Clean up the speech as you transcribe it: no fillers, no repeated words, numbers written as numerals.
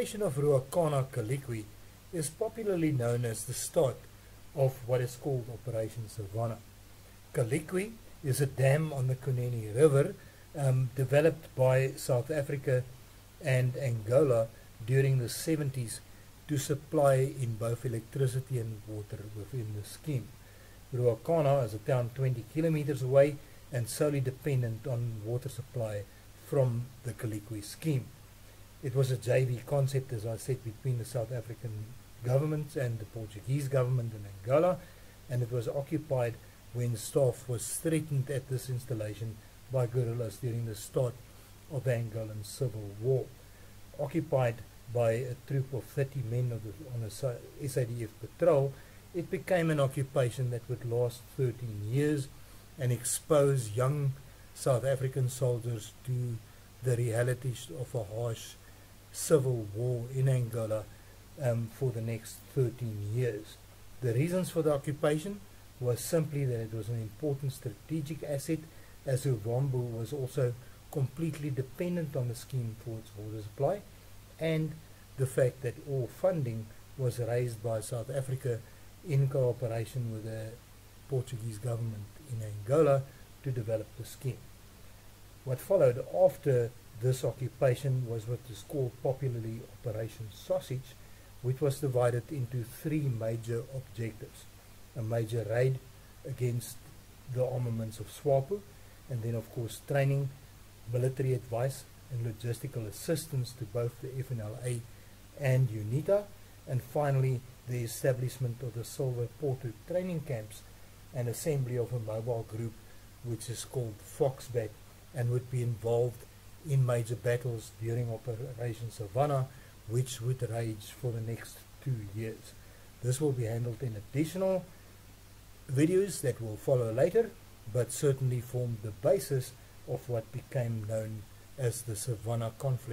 The occupation of Ruacana Calique is popularly known as the start of what is called Operation Savannah. Calique is a dam on the Kunene River developed by South Africa and Angola during the 70s to supply in both electricity and water within the scheme. Ruacana is a town 20 kilometers away and solely dependent on water supply from the Calique scheme. It was a JV concept, as I said, between the South African government and the Portuguese government in Angola, and it was occupied when staff was threatened at this installation by guerrillas during the start of the Angolan Civil War. Occupied by a troop of 30 men on a SADF patrol, it became an occupation that would last 13 years and expose young South African soldiers to the realities of a harsh civil war in Angola for the next 13 years. The reasons for the occupation was simply that it was an important strategic asset, as Ovambo was also completely dependent on the scheme for its water supply, and the fact that all funding was raised by South Africa in cooperation with the Portuguese government in Angola to develop the scheme. What followed after this occupation was what is called popularly Operation Sausage, which was divided into three major objectives: a major raid against the armaments of SWAPO, and then of course training, military advice and logistical assistance to both the FNLA and UNITA, and finally the establishment of the Silver Porto training camps and assembly of a mobile group which is called Foxbat and would be involved in major battles during Operation Savannah, which would rage for the next 2 years. This will be handled in additional videos that will follow later, but certainly formed the basis of what became known as the Savannah conflict